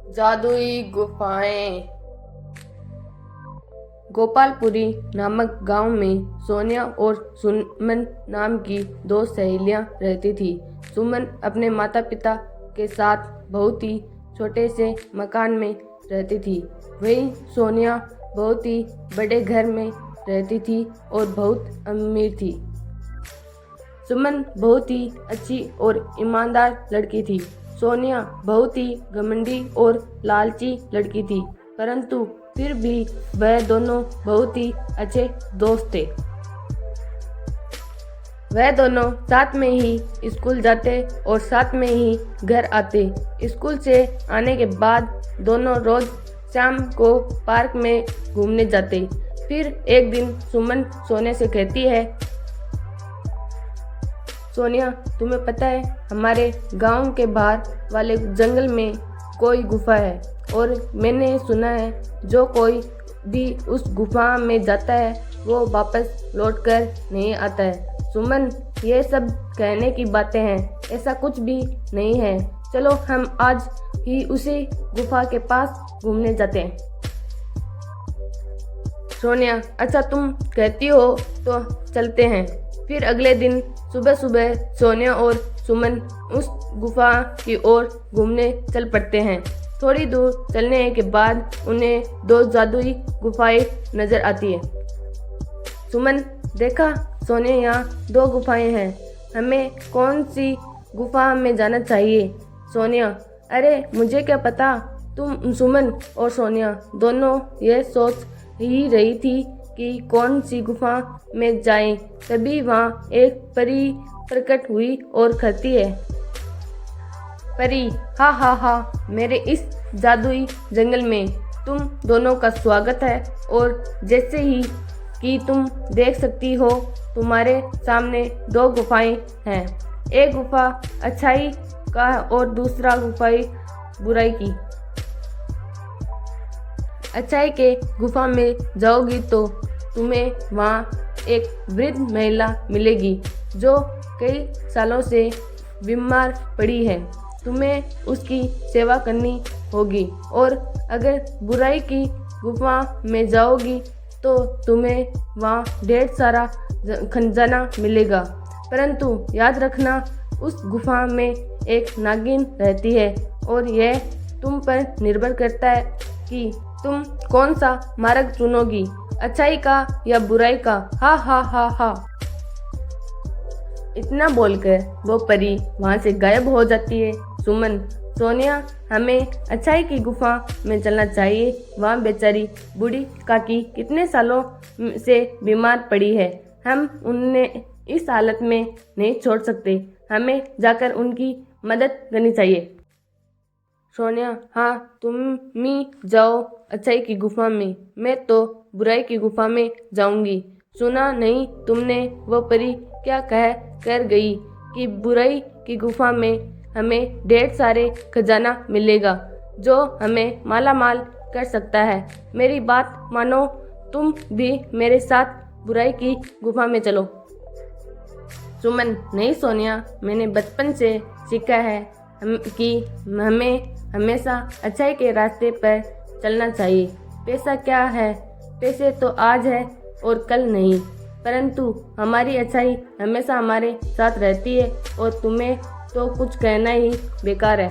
जादुई गुफाएं। गोपालपुरी नामक गांव में सोनिया और सुमन नाम की दो सहेलियां रहती थी। सुमन अपने माता पिता के साथ बहुत ही छोटे से मकान में रहती थी। वहीं सोनिया बहुत ही बड़े घर में रहती थी और बहुत अमीर थी। सुमन बहुत ही अच्छी और ईमानदार लड़की थी। सोनिया बहुत ही घमंडी और लालची लड़की थी, परंतु फिर भी वह दोनों बहुत ही अच्छे दोस्त थे। वह दोनों साथ में ही स्कूल जाते और साथ में ही घर आते। स्कूल से आने के बाद दोनों रोज शाम को पार्क में घूमने जाते। फिर एक दिन सुमन सोनिया से कहती है, सोनिया, तुम्हें पता है हमारे गांव के बाहर वाले जंगल में कोई गुफा है और मैंने सुना है जो कोई भी उस गुफा में जाता है वो वापस लौटकर नहीं आता है। सुमन, ये सब कहने की बातें हैं, ऐसा कुछ भी नहीं है। चलो हम आज ही उसी गुफा के पास घूमने जाते हैं। सोनिया, अच्छा तुम कहती हो तो चलते हैं। फिर अगले दिन सुबह सुबह सोनिया और सुमन उस गुफा की ओर घूमने चल पड़ते हैं। थोड़ी दूर चलने के बाद उन्हें दो जादुई गुफाएं नजर आती है। सुमन, देखा सोनिया, यहाँ दो गुफाएं हैं, हमें कौन सी गुफा में जाना चाहिए? सोनिया, अरे मुझे क्या पता। तुम सुमन और सोनिया दोनों ये सोच ही रही थी कि कौन सी गुफा में जाएं। तभी वहाँ एक परी प्रकट हुई और कहती है, परी, हा हा हा, मेरे इस जादुई जंगल में तुम दोनों का स्वागत है और जैसे ही कि तुम देख सकती हो तुम्हारे सामने दो गुफाएं हैं। एक गुफा अच्छाई का और दूसरा गुफाएं बुराई की। अच्छाई के गुफा में जाओगी तो तुम्हें वहाँ एक वृद्ध महिला मिलेगी जो कई सालों से बीमार पड़ी है। तुम्हें उसकी सेवा करनी होगी। और अगर बुराई की गुफा में जाओगी तो तुम्हें वहाँ ढेर सारा खजाना मिलेगा, परंतु याद रखना उस गुफा में एक नागिन रहती है और यह तुम पर निर्भर करता है कि तुम कौन सा मार्ग चुनोगी, अच्छाई का या बुराई का। हा हा हा हा। इतना बोलकर वो परी वहां से गायब हो जाती है। सुमन, सोनिया, हमें अच्छाई की गुफा में चलना चाहिए। वहाँ बेचारी बूढ़ी काकी कितने सालों से बीमार पड़ी है, हम उन्हें इस हालत में नहीं छोड़ सकते। हमें जाकर उनकी मदद करनी चाहिए। सोनिया, हाँ, तुम ही जाओ अच्छाई की गुफा में, मैं तो बुराई की गुफा में जाऊंगी। सुना नहीं तुमने वो परी क्या कह कर गई कि बुराई की गुफा में हमें ढेर सारे खजाना मिलेगा जो हमें माला माल कर सकता है। मेरी बात मानो, तुम भी मेरे साथ बुराई की गुफा में चलो। सुमन, नहीं सोनिया, मैंने बचपन से सीखा है कि हमें हमेशा अच्छाई के रास्ते पर चलना चाहिए। पैसा क्या है, पैसे तो आज है और कल नहीं, परंतु हमारी अच्छाई हमेशा हमारे साथ रहती है और तुम्हें तो कुछ कहना ही बेकार है।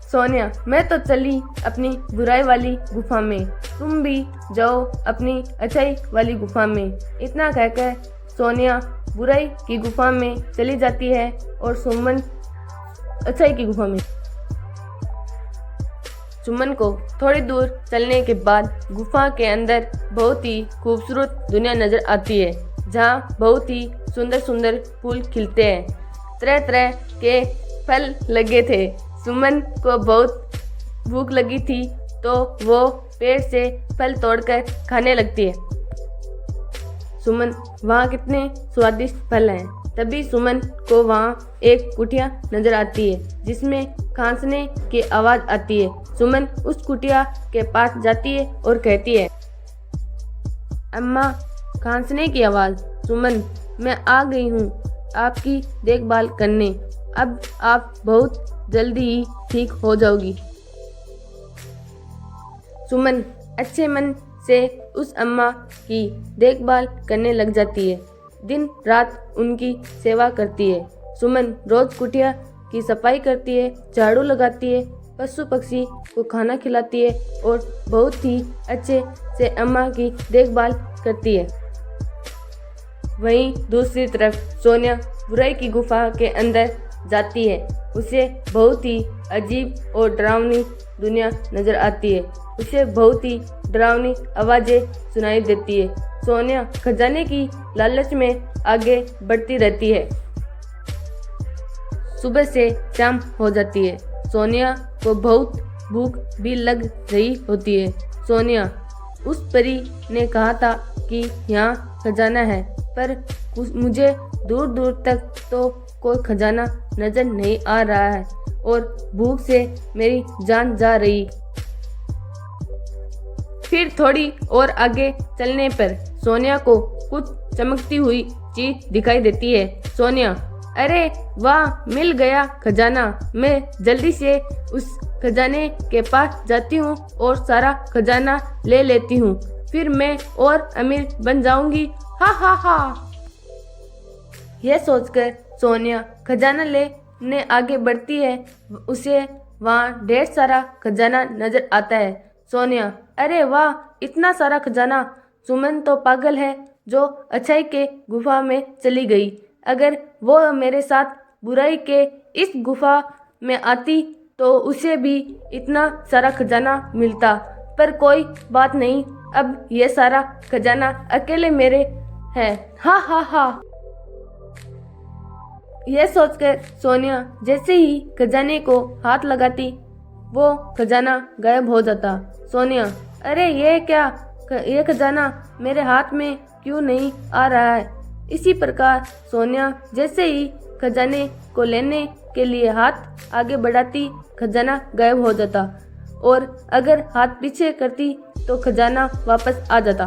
सोनिया, मैं तो चली अपनी बुराई वाली गुफा में, तुम भी जाओ अपनी अच्छाई वाली गुफा में। इतना कहकर सोनिया बुराई की गुफा में चली जाती है और सुमन अच्छाई की गुफा में। सुमन को थोड़ी दूर चलने के बाद गुफा के अंदर बहुत ही खूबसूरत दुनिया नजर आती है, जहाँ बहुत ही सुंदर सुंदर फूल खिलते हैं, तरह तरह के फल लगे थे। सुमन को बहुत भूख लगी थी तो वो पेड़ से फल तोड़कर खाने लगती है। सुमन, वहाँ कितने स्वादिष्ट फल हैं। तभी सुमन को वहाँ एक कुटिया नजर आती है जिसमें खांसने की आवाज आती है। सुमन उस कुटिया के पास जाती है और कहती है, अम्मा, खांसने की आवाज। सुमन, मैं आ गई हूँ आपकी देखभाल करने, अब आप बहुत जल्दी ही ठीक हो जाओगी। सुमन अच्छे मन से उस अम्मा की देखभाल करने लग जाती है। दिन रात उनकी सेवा करती है। सुमन रोज कुटिया की सफाई करती है, झाड़ू लगाती है, पशु पक्षी को खाना खिलाती है और बहुत ही अच्छे से अम्मा की देखभाल करती है। वहीं दूसरी तरफ सोनिया बुराई की गुफा के अंदर जाती है। उसे बहुत ही अजीब और डरावनी दुनिया नजर आती है। उसे बहुत ही डरावनी आवाजें सुनाई देती है। सोनिया खजाने की लालच में आगे बढ़ती रहती है। सुबह से शाम हो जाती है। सोनिया को बहुत भूख भी लग रही होती है। सोनिया उस परी ने कहा था कि यहाँ खजाना है, पर मुझे दूर दूर तक तो कोई खजाना नजर नहीं आ रहा है और भूख से मेरी जान जा रही। फिर थोड़ी और आगे चलने पर सोनिया को कुछ चमकती हुई चीज दिखाई देती है। सोनिया, अरे वाह, मिल गया खजाना। मैं जल्दी से उस खजाने के पास जाती हूँ और सारा खजाना ले लेती हूँ, फिर मैं और अमीर बन जाऊंगी। हा हा हा। यह सोचकर सोनिया खजाना लेने आगे बढ़ती है। उसे वहाँ ढेर सारा खजाना नजर आता है। सोनिया, अरे वाह, इतना सारा खजाना। सुमन तो पागल है जो अच्छाई के गुफा में चली गई। अगर वो मेरे साथ बुराई के इस गुफा में आती तो उसे भी इतना सारा खजाना मिलता, पर कोई बात नहीं, अब ये सारा खजाना अकेले मेरे है। हा हा हा। यह सोचकर सोनिया जैसे ही खजाने को हाथ लगाती, वो खजाना गायब हो जाता। सोनिया, अरे ये क्या, ये खजाना मेरे हाथ में क्यों नहीं आ रहा है? इसी प्रकार सोनिया जैसे ही खजाने को लेने के लिए हाथ आगे बढ़ाती, खजाना गायब हो जाता और अगर हाथ पीछे करती तो खजाना वापस आ जाता।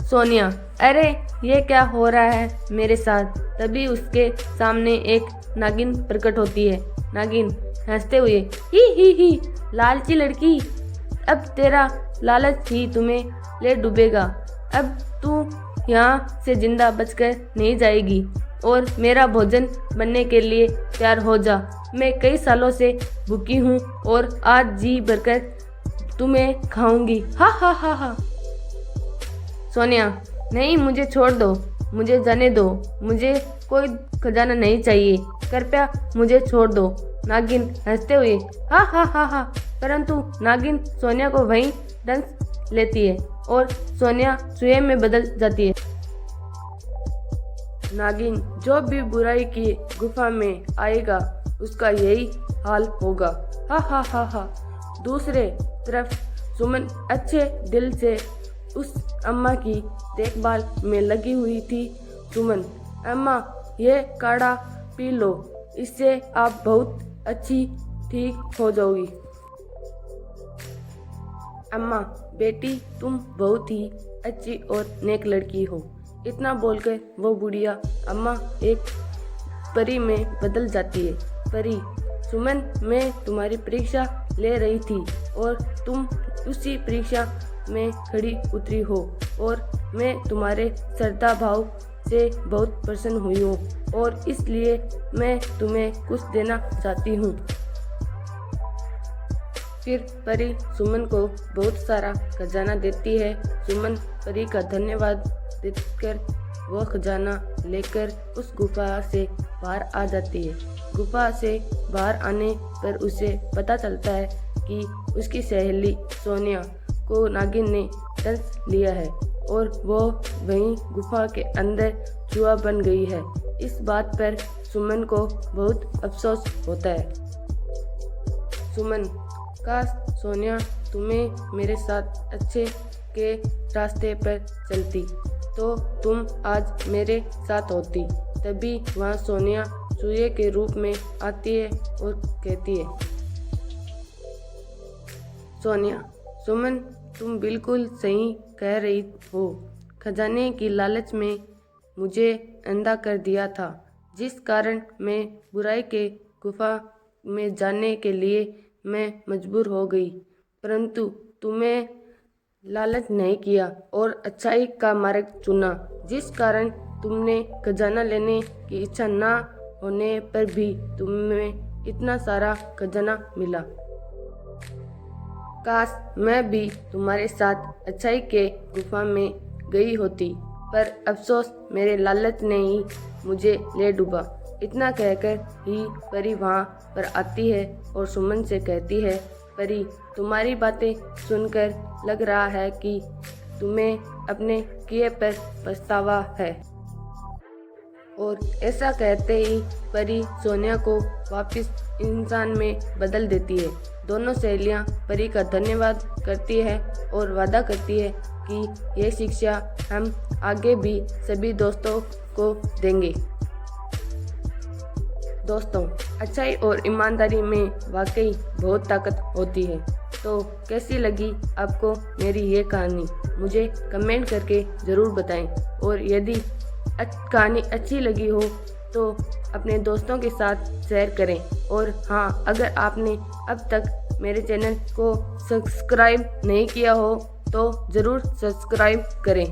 सोनिया, अरे ये क्या हो रहा है मेरे साथ? तभी उसके सामने एक नागिन प्रकट होती है। नागिन हंसते हुए, ही, लालची लड़की, अब तेरा लालच ही तुम्हें ले डूबेगा। अब तू यहाँ से जिंदा बचकर नहीं जाएगी और मेरा भोजन बनने के लिए तैयार हो जा। मैं कई सालों से भूखी हूँ और आज जी भरकर तुम्हें खाऊंगी। हा हा हा हा। सोनिया, नहीं, मुझे छोड़ दो, मुझे जाने दो, मुझे कोई खजाना नहीं चाहिए, कृपया मुझे छोड़ दो। नागिन हंसते हुए, हा हा हा हा। परंतु नागिन सोनिया को वहीं डंस लेती है और सोनिया चूहे में बदल जाती है। नागिन जो भी बुराई की गुफा में आएगा उसका यही हाल होगा। हा हा हा हा। दूसरे तरफ सुमन अच्छे दिल से उस अम्मा की देखभाल में लगी हुई थी। सुमन, अम्मा ये काढ़ा पी लो, इससे आप बहुत अच्छी ठीक हो जाओगी। अम्मा, बेटी तुम बहुत ही अच्छी और नेक लड़की हो। इतना बोलकर वो बुढ़िया अम्मा एक परी में बदल जाती है। परी, सुमन, मैं तुम्हारी परीक्षा ले रही थी और तुम उसी परीक्षा में खड़ी उतरी हो और मैं तुम्हारे श्रद्धा भाव से बहुत प्रसन्न हुई हूँ और इसलिए मैं तुम्हें कुछ देना चाहती हूँ। फिर परी सुमन को बहुत सारा खजाना देती है। सुमन परी का धन्यवाद देकर वह खजाना लेकर उस गुफा से बाहर आ जाती है। गुफा से बाहर आने पर उसे पता चलता है कि उसकी सहेली सोनिया को नागिन ने डंस लिया है और वो वहीं गुफा के अंदर चूहा बन गई है। इस बात पर सुमन को बहुत अफसोस होता है। सुमन, काश सोनिया तुम्हें मेरे साथ अच्छे के रास्ते पर चलती तो तुम आज मेरे साथ होती। तभी वहाँ सोनिया चूहे के रूप में आती है और कहती है, सोनिया, सुमन तुम बिल्कुल सही कह रही हो। खजाने की लालच में मुझे अंधा कर दिया था, जिस कारण मैं बुराई के गुफा में जाने के लिए मैं मजबूर हो गई, परंतु तुम्हें लालच नहीं किया और अच्छाई का मार्ग चुना, जिस कारण तुमने खजाना लेने की इच्छा ना होने पर भी तुम्हें इतना सारा खजाना मिला। काश मैं भी तुम्हारे साथ अच्छाई के गुफा में गई होती, पर अफसोस मेरे लालच ने ही मुझे ले डूबा। इतना कहकर ही परी वहाँ पर आती है और सुमन से कहती है, परी, तुम्हारी बातें सुनकर लग रहा है कि तुम्हें अपने किए पर पछतावा है। और ऐसा कहते ही परी सोनिया को वापस इंसान में बदल देती है। दोनों सहेलियां परी का धन्यवाद करती है और वादा करती है कि ये शिक्षा हम आगे भी सभी दोस्तों को देंगे। दोस्तों, अच्छाई और ईमानदारी में वाकई बहुत ताकत होती है। तो कैसी लगी आपको मेरी ये कहानी? मुझे कमेंट करके ज़रूर बताएं। और यदि कहानी अच्छी लगी हो तो अपने दोस्तों के साथ शेयर करें। और हाँ, अगर आपने अब तक मेरे चैनल को सब्सक्राइब नहीं किया हो तो ज़रूर सब्सक्राइब करें।